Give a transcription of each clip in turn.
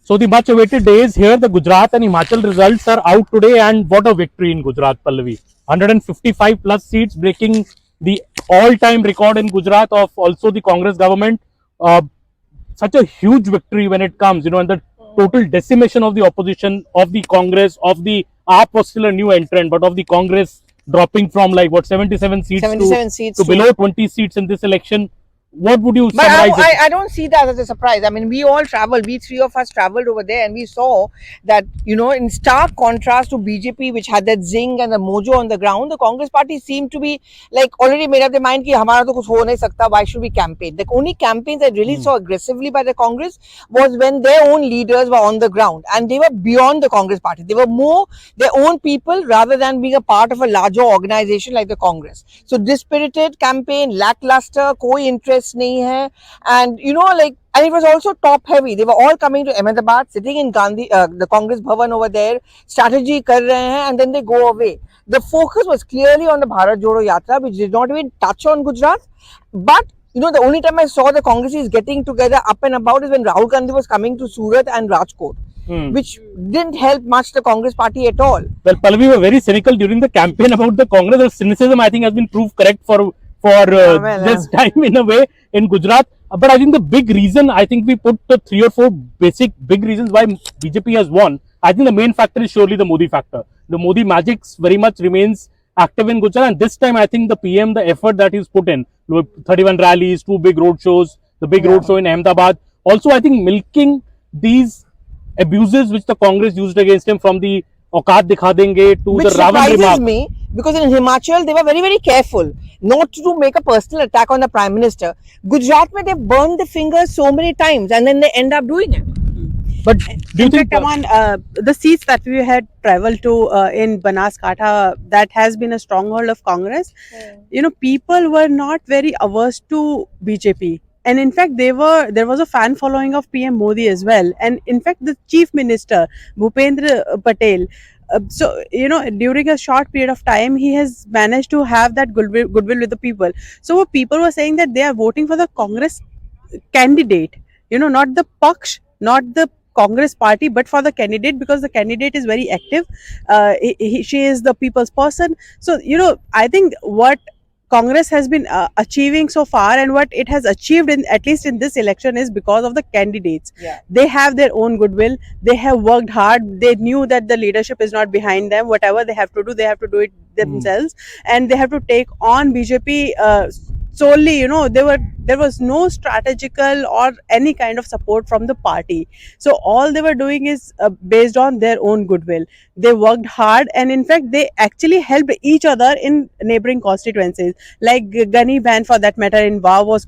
So the much awaited day is here. The Gujarat and Himachal results are out today, and what a victory in Gujarat, Pallavi. 155 plus seats, breaking the all-time record in Gujarat of also the Congress government. Such a huge victory when it comes, and the total decimation of the opposition, of the Congress, of the AAP was still a new entrant, but of the Congress dropping from like what 77 seats 77 seats to below 20 seats in this election. What would you But summarize I don't see that as a surprise. I mean, we all traveled. We three of us traveled over there, and we saw that, in stark contrast to BJP, which had that zing and the mojo on the ground, the Congress party seemed to be like already made up their mind कि हमारा तो कुछ हो नहीं सकता. Why should we campaign? The only campaigns I really saw aggressively by the Congress was when their own leaders were on the ground, and they were beyond the Congress party. They were more their own people rather than being a part of a larger organization like the Congress. So dispirited campaign, lackluster, कोई interest नहीं है. And and it was also top heavy. They were all coming to Ahmedabad, sitting in Gandhi, the Congress Bhavan over there, strategy kar rahe hain, and then they go away. The focus was clearly on the Bharat Jodo Yatra, which did not even touch on Gujarat. But the only time I saw the Congress getting together up and about is when Rahul Gandhi was coming to Surat and Rajkot, which didn't help much the Congress party at all. Well, Pallavi were very cynical during the campaign about the Congress. The cynicism, I think, has been proved correct for this time in a way in Gujarat. But I think the big reason, I think we put the 3 or 4 big reasons why BJP has won. I think the main factor is surely the Modi factor. The Modi magic very much remains active in Gujarat, and this time I think the PM, the effort that he's put in, 31 rallies, 2 big road shows, the big road show in Ahmedabad. Also, I think milking these abuses which the Congress used against him, from the Auqat Dikha Denge to Which the Ravan remark. me, because in Himachal they were very, very careful not to make a personal attack on the Prime Minister. Gujarat, they burned the fingers so many times and then they end up doing it. But do you think the seats that we had traveled to in Banaskantha, that has been a stronghold of Congress. People were not very averse to BJP. And in fact, there was a fan following of PM Modi as well. And in fact, the Chief Minister, Bhupendra Patel, during a short period of time, he has managed to have that goodwill with the people. So people were saying that they are voting for the Congress candidate, not the Paksh, not the Congress party, but for the candidate, because the candidate is very active. She is the people's person. So, I think what Congress has been achieving so far, and what it has achieved at least in this election, is because of the candidates. They have their own goodwill. They have worked hard. They knew that the leadership is not behind them. Whatever they have to do, they have to do it themselves, and they have to take on BJP solely. There was no strategical or any kind of support from the party. So all they were doing is based on their own goodwill. They worked hard, and in fact they actually helped each other in neighboring constituencies. Like Gani Ban, for that matter, in Wow, was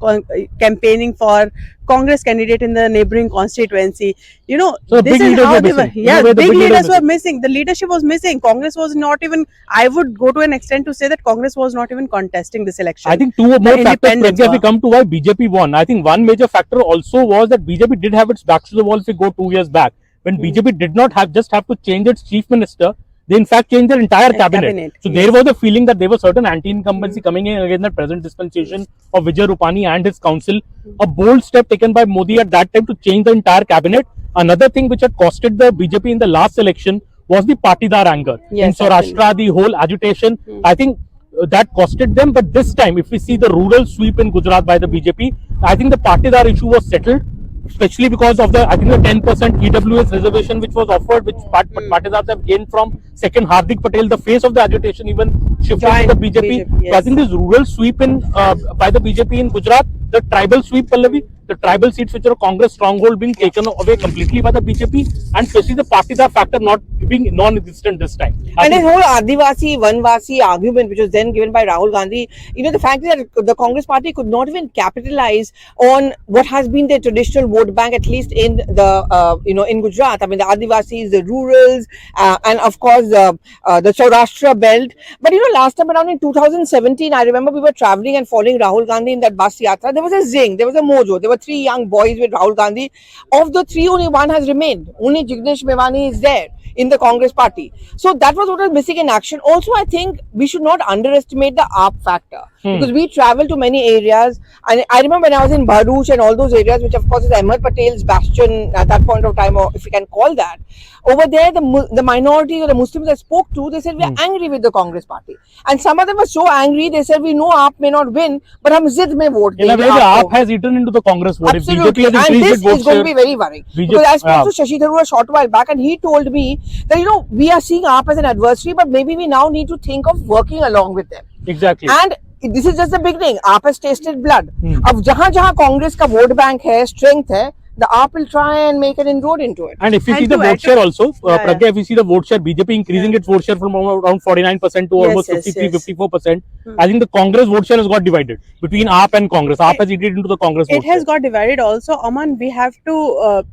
campaigning for Congress candidate in the neighboring constituency. So this is how they were. Yeah, big leaders were missing. The leadership was missing. Congress was not even, I would go to an extent to say that Congress was not even contesting this election. I think 2 more factors, if we come to why BJP won. I think one major factor also was that BJP did have its back to the wall. If we go 2 years back, when BJP did not have to change its chief minister, they in fact changed their entire cabinet. So there was a feeling that there was certain anti-incumbency coming in against the present dispensation of Vijay Rupani and his council. A bold step taken by Modi at that time to change the entire cabinet. Another thing which had costed the BJP in the last election was the Patidar anger. In Saurashtra, the whole agitation, I think that costed them. But this time, if we see the rural sweep in Gujarat by the BJP, I think the Patidar issue was settled, especially because of the 10% EWS reservation which was offered, which Patidars have gained from second Hardik Patel, the face of the agitation, even shifted to the BJP. So I think this rural sweep in by the BJP in Gujarat, the tribal sweep, Pallavi, the tribal seats which are a Congress stronghold being taken away completely by the BJP, and especially the Patidar factor not being non-existent this time. And this whole Adivasi, Vanvasi argument, which was then given by Rahul Gandhi, the fact that the Congress party could not even capitalize on what has been their traditional vote bank, at least in the, in Gujarat. I mean, the Adivasis, the rurals, and of course, the Saurashtra belt. But, last time around in 2017, I remember we were traveling and following Rahul Gandhi in that bus yatra. There was a zing, there was a mojo. There were 3 young boys with Rahul Gandhi. Of the 3, only one has remained. Only Jignesh Mevani is there. in the Congress party. So that was what was missing in action. Also, I think we should not underestimate the AAP factor because we travel to many areas. And I remember when I was in Bharuch and all those areas, which of course is Ahmed Patel's bastion at that point of time, or if you can call that. Over there, the minorities or the Muslims I spoke to, they said we are angry with the Congress party. And some of them were so angry, they said we know AAP may not win, but hum zid mein vote In a way, the AAP has eaten into the Congress vote. Absolutely. If BJP has And increased this its is vote going to be very worrying. Because I spoke to Shashi Tharoor a short while back and he told me that, we are seeing AAP as an adversary, but maybe we now need to think of working along with them. Exactly. And this is just the beginning. AAP has tasted blood. अब जहाँ Congress का vote bank है, strength है, the AAP will try and make an inroad into it. And if you see the vote share also, Pragya, if you see the vote share, BJP increasing its vote share from around 49% to almost 53-54%. I think the Congress vote share has got divided between AAP and Congress. AAP has eaten into the Congress vote share. It has got divided also. Aman, we have to,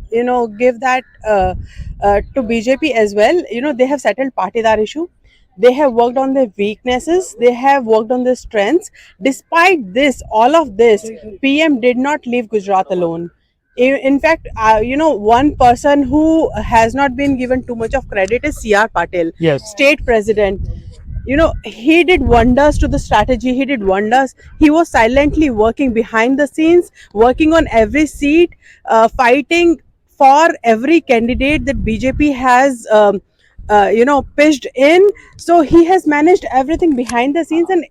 give that to BJP as well. They have settled Patidar issue. They have worked on their weaknesses. They have worked on their strengths. Despite this, all of this, PM did not leave Gujarat alone. In fact, one person who has not been given too much of credit is C.R. Patil, state president. He did wonders to the strategy. He did wonders. He was silently working behind the scenes, working on every seat, fighting for every candidate that BJP has pitched in. So he has managed everything behind the scenes, and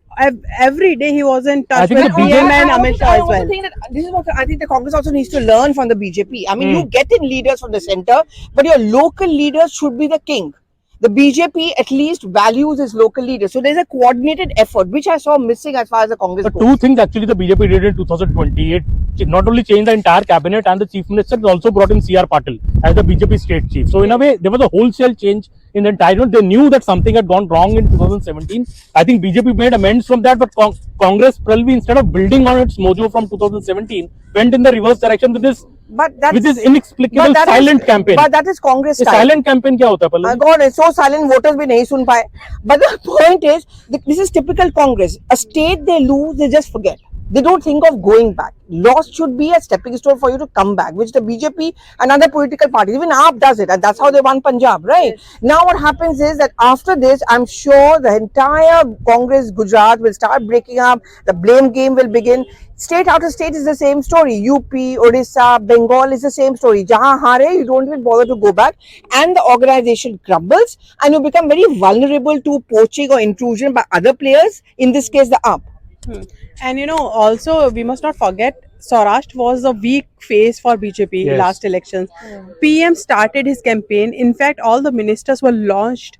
every day he was in touch with PM and Amit Shah as well. I also think that this is what I think the Congress also needs to learn from the BJP. I mean, you get in leaders from the center, but your local leaders should be the king. The BJP at least values its local leaders. So there's a coordinated effort, which I saw missing as far as the Congress goes. Two things actually the BJP did in 2020. It not only changed the entire cabinet and the chief minister, it also brought in C.R. Patil as the BJP state chief. So in a way, there was a wholesale change in the entire. They knew that something had gone wrong in 2017. I think BJP made amends from that, but Congress probably, instead of building on its mojo from 2017, went in the reverse direction with this. With this inexplicable silent campaign. But that is Congress style. Silent campaign क्या होता है पहले? God, it's so silent, voters भी नहीं सुन पाए. But the point is, this is typical Congress. A state they lose, they just forget. They don't think of going back. Loss should be a stepping stone for you to come back, which the BJP and other political parties, even AAP does it, and that's how they won Punjab, right? Yes. Now what happens is that after this, I'm sure the entire Congress Gujarat will start breaking up, the blame game will begin. State after state is the same story. UP, Odisha, Bengal is the same story. Jahan haare, you don't even bother to go back, and the organization crumbles, and you become very vulnerable to poaching or intrusion by other players, in this case the AAP. And also we must not forget, Saurashtra was a weak face for BJP last elections. PM started his campaign. In fact, all the ministers were launched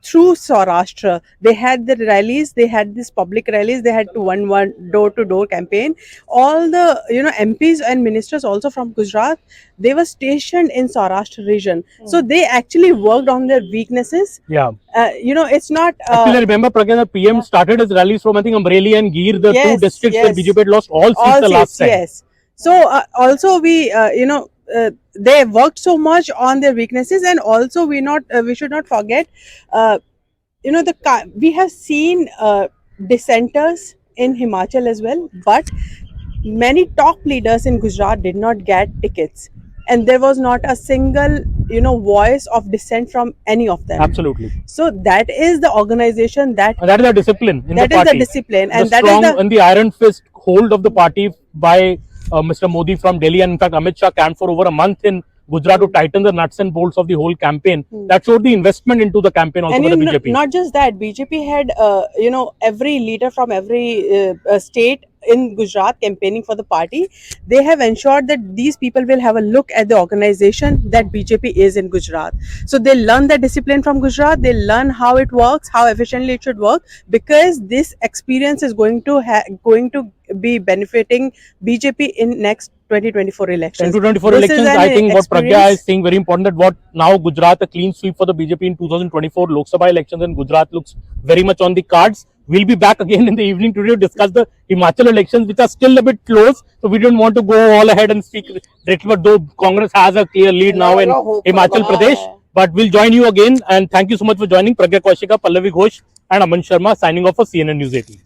through Saurashtra. They had the rallies, they had these public rallies, they had to one door-to-door campaign. All the MPs and ministers also from Gujarat, they were stationed in Saurashtra region. So they actually worked on their weaknesses. It's not. Actually, I remember Pragya, the PM started his rallies from I think Amreli and Gir, the two districts where BJP had lost all seats the last time. Yes. So also we they worked so much on their weaknesses, and also we should not forget, we have seen dissenters in Himachal as well, but many top leaders in Gujarat did not get tickets, and there was not a single voice of dissent from any of them. Absolutely. So that is the organization that is the discipline in that the party. Is the discipline, and the that strong is and the iron fist hold of the party by Mr. Modi from Delhi, and in fact Amit Shah camped for over a month in Gujarat to tighten the nuts and bolts of the whole campaign. That showed the investment into the campaign also by the BJP. Not just that, BJP had every leader from every state in Gujarat campaigning for the party. They have ensured that these people will have a look at the organization that BJP is in Gujarat. So they learn the discipline from Gujarat, they learn how it works, how efficiently it should work, because this experience is going to be benefiting BJP in next 2024 elections. 2024 elections, I think what Pragya is saying very important, that what now Gujarat, a clean sweep for the BJP in 2024 Lok Sabha elections, and Gujarat looks very much on the cards. We'll be back again in the evening today to discuss the Himachal elections, which are still a bit close. So we don't want to go all ahead and speak directly, but though Congress has a clear lead now in Himachal Pradesh. But we'll join you again, and thank you so much for joining. Pragya Kaushika, Pallavi Ghosh and Aman Sharma signing off for CNN News 18.